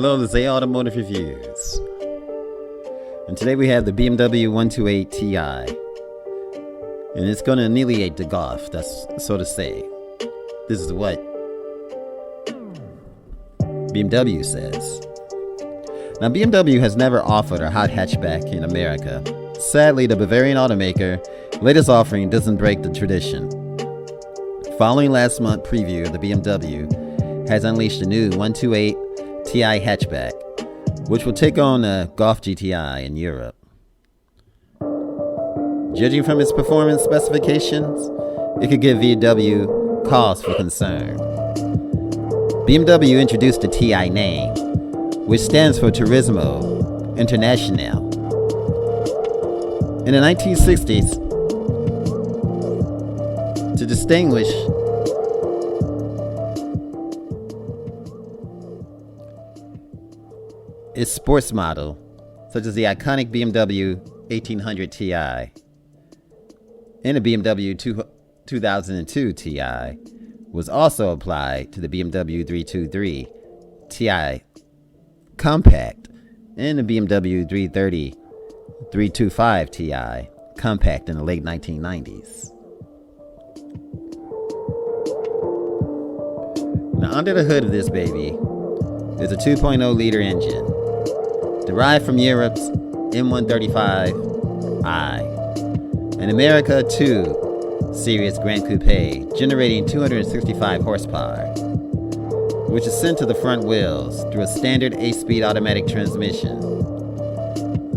Hello, this is Automotive Reviews. And today we have the BMW 128 Ti. And it's going to annihilate the Golf, that's so to say. This is what BMW says. Now, BMW has never offered a hot hatchback in America. Sadly, the Bavarian automaker latest offering doesn't break the tradition. Following last month's preview, the BMW has unleashed a new 128 Ti hatchback, which will take on the Golf GTI in Europe. Judging from its performance specifications, it could give VW cause for concern. BMW introduced the Ti name, which stands for Turismo Internazionale. In the 1960s, to distinguish its sports model, such as the iconic BMW 1800 Ti and the BMW 2002 Ti, was also applied to the BMW 323 Ti Compact and the BMW 325 Ti Compact in the late 1990s. Now, under the hood of this baby is a 2.0 liter engine, derived from Europe's M135i, an America 2 Series Grand Coupe, generating 265 horsepower, which is sent to the front wheels through a standard 8-speed automatic transmission.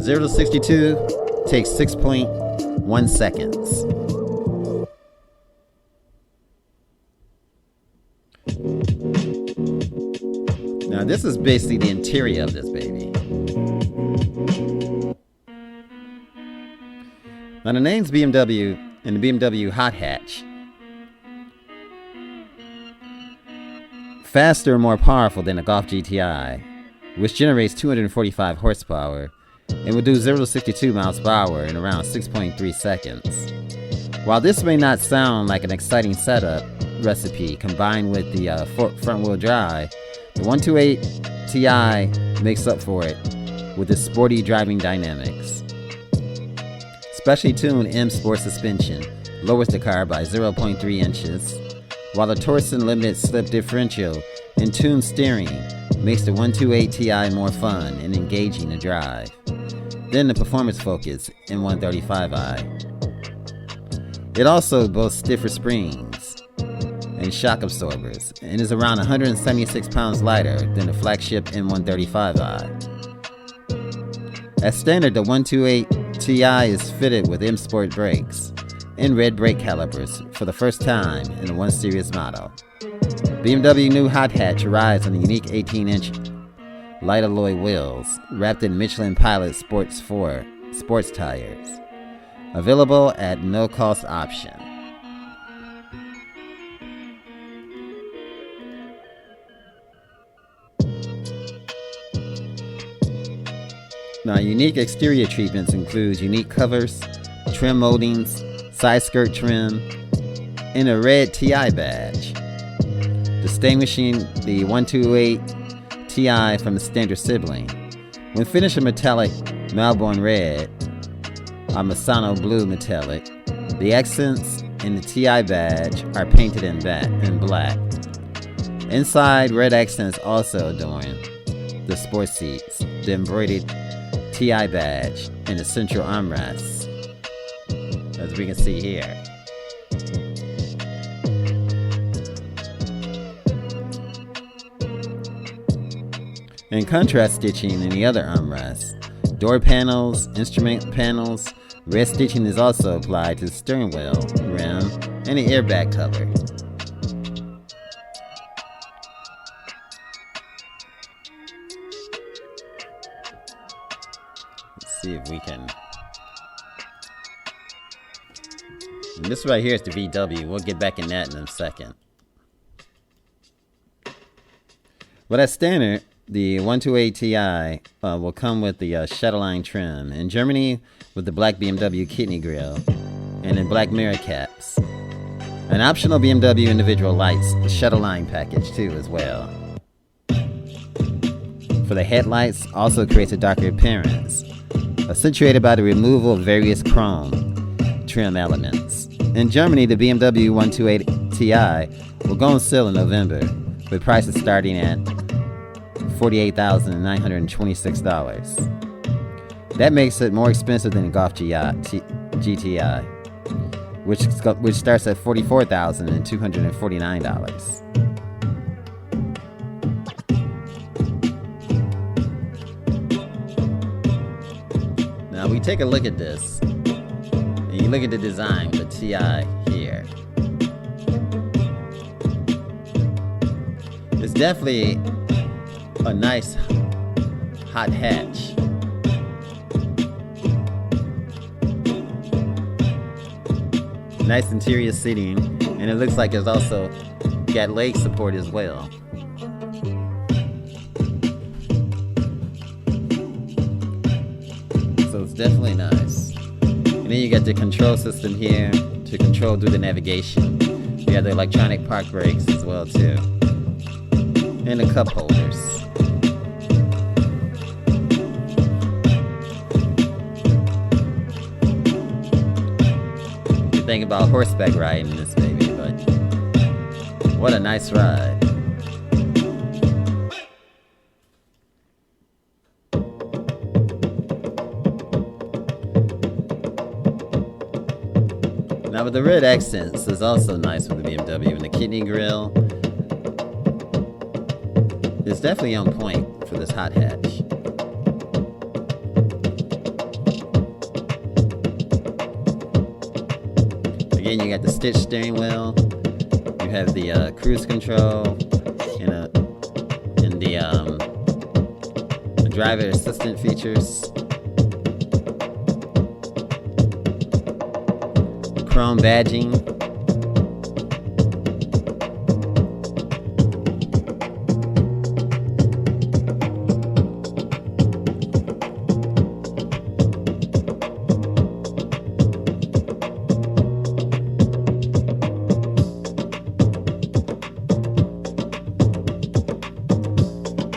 0 to 62 takes 6.1 seconds. Now, this is basically the interior of this baby. Now, the name's BMW and the BMW Hot Hatch. Faster and more powerful than the Golf GTI, which generates 245 horsepower and will do 0 to 62 miles per hour in around 6.3 seconds. While this may not sound like an exciting setup recipe combined with the front-wheel drive, the 128 Ti makes up for it with its sporty driving dynamics. Specially tuned M Sport suspension lowers the car by 0.3 inches, while the Torsen limited slip differential and tuned steering makes the 128 Ti more fun and engaging to drive than the performance-focused M135i. It also boasts stiffer springs and shock absorbers, and is around 176 pounds lighter than the flagship M135i. As standard, the 128 Ti is fitted with M Sport brakes and red brake calipers for the first time in a 1 Series model. BMW new hot hatch arrives on the unique 18-inch light alloy wheels wrapped in Michelin Pilot Sports 4 sports tires, available at no cost option. Now, unique exterior treatments include unique covers, trim moldings, side skirt trim, and a red Ti badge, distinguishing the 128 Ti from the standard sibling. When finished in metallic Melbourne red or Masano blue metallic, the accents in the Ti badge are painted in black. Inside, red accents also adorn the sport seats, the embroidered Ti badge, and the central armrests, as we can see here. And contrast stitching in the other armrests, door panels, instrument panels. Red stitching is also applied to the steering wheel, rim, and the airbag cover. See if we can. And this right here is the VW. We'll get back in that in a second. But as standard, the 128 Ti will come with the Shadowline trim. In Germany, with the black BMW kidney grille and in black mirror caps. An optional BMW individual lights Shadowline package too as well. for the headlights also creates a darker appearance, accentuated by the removal of various chrome trim elements. In Germany, the BMW 128 Ti will go on sale in November, with prices starting at $48,926. That makes it more expensive than the Golf GTI, which starts at $44,249. Now we take a look at this, and you look at the design of the TI here. It's definitely a nice hot hatch. Nice interior seating, and it looks like it's also got leg support as well. So it's definitely nice. And then you got the control system here to control through the navigation. You have the electronic park brakes as well too, and the cup holders. You think about horseback riding in this baby, but what a nice ride. Now with the red accents is also nice with the BMW, and the kidney grille is definitely on point for this hot hatch. Again, you got the stitched steering wheel, you have the cruise control, and the driver assistant features. Chrome badging.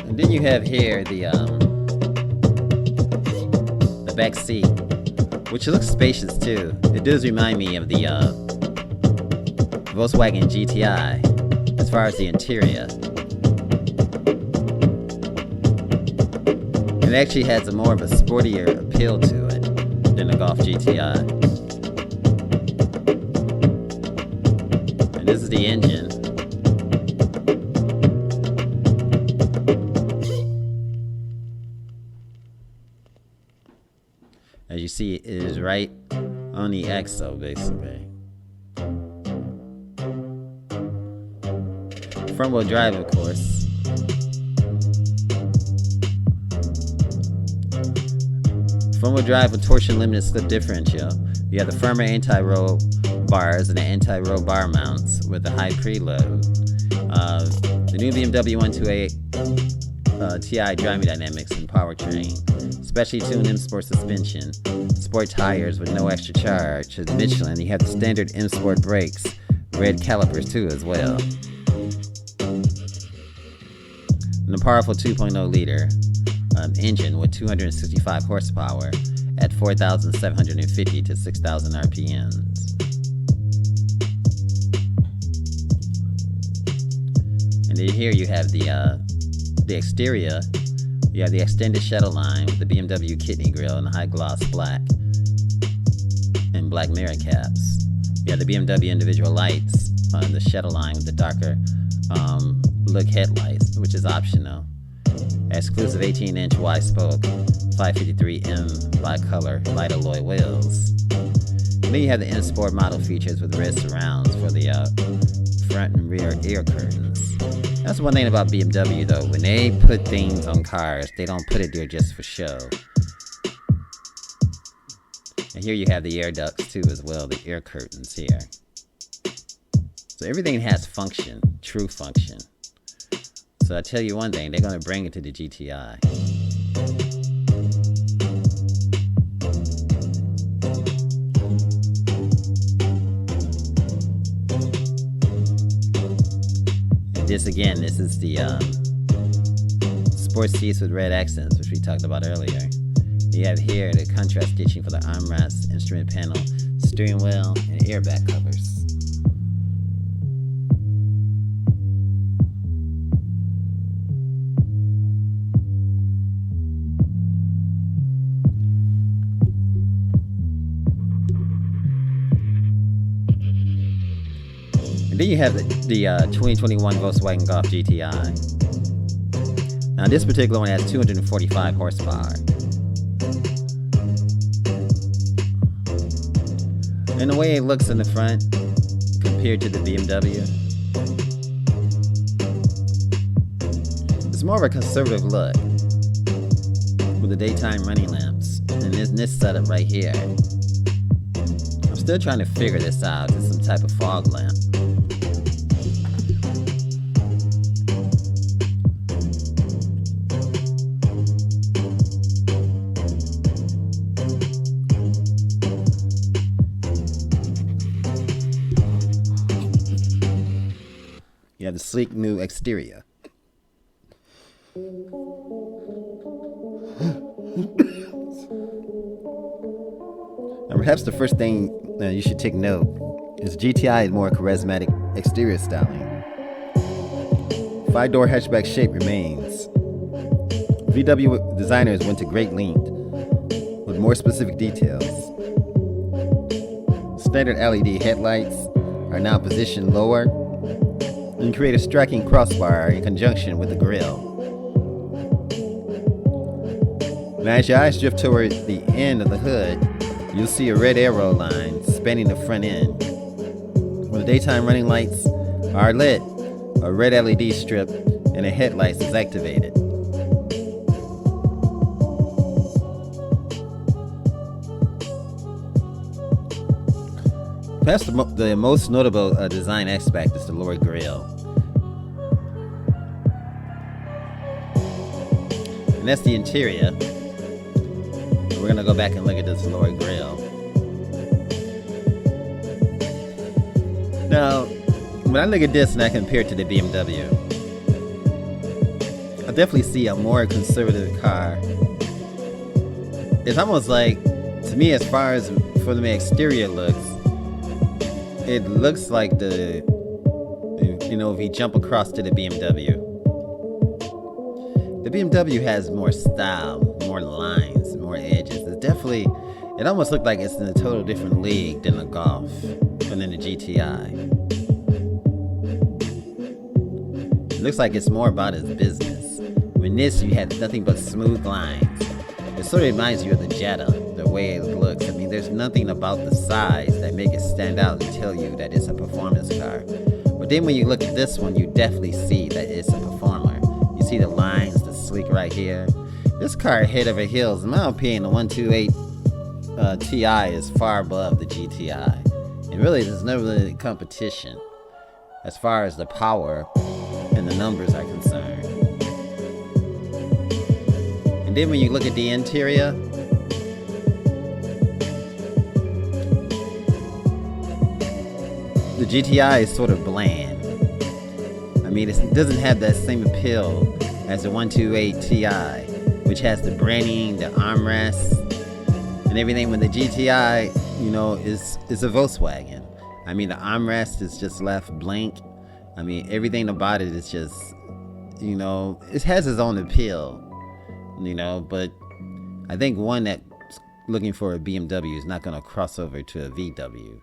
And then you have here the back seat, which looks spacious too. It does remind me of the Volkswagen GTI as far as the interior. It actually has more of a sportier appeal to it than the Golf GTI. And this is the engine. As you see, it is right on the axle, basically. Front wheel drive, of course. Front wheel drive with torsion limited slip differential. You have the firmer anti-roll bars and the anti-roll bar mounts with a high preload. The new BMW 128 Ti driving dynamics and powertrain. Specially tuned M Sport suspension, sport tires with no extra charge. As Michelin, you have the standard M Sport brakes, red calipers too as well. And a powerful 2.0 liter engine with 265 horsepower at 4,750 to 6,000 RPMs. And then here you have the exterior. You have the extended shuttle line with the BMW kidney grille and the high gloss black and black mirror caps. You have the BMW individual lights on the shuttle line with the darker look headlights, which is optional. Exclusive 18-inch wide spoke 553M bi-color light alloy wheels. And then you have the M Sport model features with red surrounds for the front and rear ear curtains. That's one thing about BMW though, when they put things on cars, they don't put it there just for show. And here you have the air ducts too as well, the air curtains here. So everything has function, true function. So I tell you one thing, they're going to bring it to the GTI. And this again, this is the sports seats with red accents, which we talked about earlier. You have here the contrast stitching for the armrest, instrument panel, steering wheel, and airbag covers. And then you have the 2021 Volkswagen Golf GTI. Now this particular one has 245 horsepower. And the way it looks in the front compared to the BMW, it's more of a conservative look with the daytime running lamps and this setup right here. I'm still trying to figure this out. It's some type of fog lamp. You have the sleek new exterior. And perhaps the first thing you should take note is GTI is more charismatic exterior styling. 5-door hatchback shape remains. VW designers went to great length with more specific details. Standard LED headlights are now positioned lower and create a striking crossbar in conjunction with the grille. Now as your eyes drift toward the end of the hood, you'll see a red arrow line spanning the front end. When the daytime running lights are lit, a red LED strip in the headlights is activated. Perhaps the most notable design aspect is the lower grille. And that's the interior. We're going to go back and look at this lower grille. Now, when I look at this and I compare it to the BMW, I definitely see a more conservative car. It's almost like, to me, as far as for the exterior looks, it looks like if you jump across to the BMW. The BMW has more style, more lines, more edges. It almost looked like it's in a total different league than the Golf and then the GTI. It looks like it's more about its business. When this, you had nothing but smooth lines. It sort of reminds you of the Jetta, the way it looks. I mean, there's nothing about the size that make it stand out and tell you that it's a performance car. But then when you look at this one, you definitely see that it's a performer. You see the lines, the sleek right here. This car head over heels. In my opinion, the 128 Ti is far above the GTI. And really, there's no really competition as far as the power and the numbers are concerned. And then when you look at the interior, the GTI is sort of bland. I mean, it doesn't have that same appeal as the 128 Ti, which has the branding, the armrests, and everything. When the GTI, is a Volkswagen. I mean, the armrest is just left blank. I mean, everything about it is just, it has its own appeal, but I think one that's looking for a BMW is not going to cross over to a VW,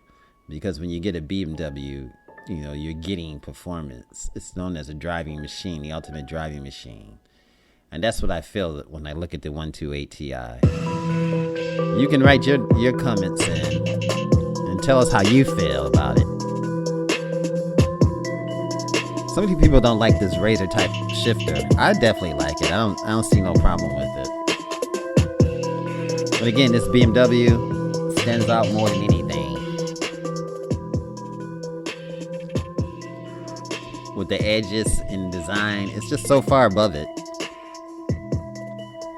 because when you get a BMW, you're getting performance. It's known as a driving machine, the ultimate driving machine. And that's what I feel when I look at the 128 Ti. You can write your comments in and tell us how you feel about it. Some people don't like this razor type shifter. I definitely like it. I don't see no problem with it. But again, this BMW stands out more than anything. With the edges and design, it's just so far above it.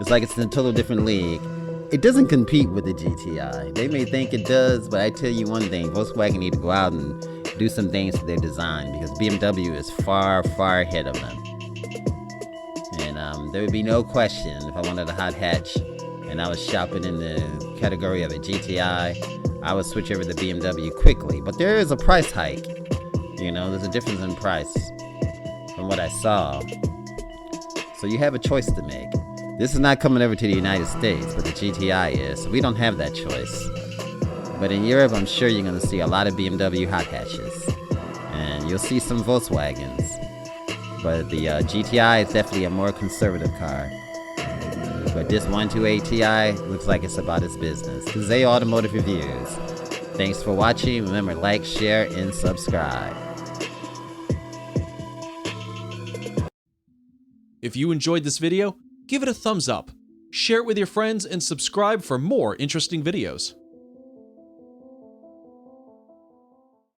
It's like it's in a total different league. It doesn't compete with the GTI. They may think it does, but I tell you one thing, Volkswagen need to go out and do some things to their design, because BMW is far, far ahead of them. And There would be no question if I wanted a hot hatch and I was shopping in the category of a GTI, I would switch over to BMW quickly. But there is a price hike. You know, there's a difference in price from what I saw. So you have a choice to make. This is not coming over to the United States, but the GTI is. So we don't have that choice. But in Europe, I'm sure you're going to see a lot of BMW hot hatches. And you'll see some Volkswagens. But the GTI is definitely a more conservative car. But this 128 Ti looks like it's about its business. This is A Automotive Reviews. Thanks for watching. Remember, like, share, and subscribe. If you enjoyed this video, give it a thumbs up, share it with your friends, and subscribe for more interesting videos.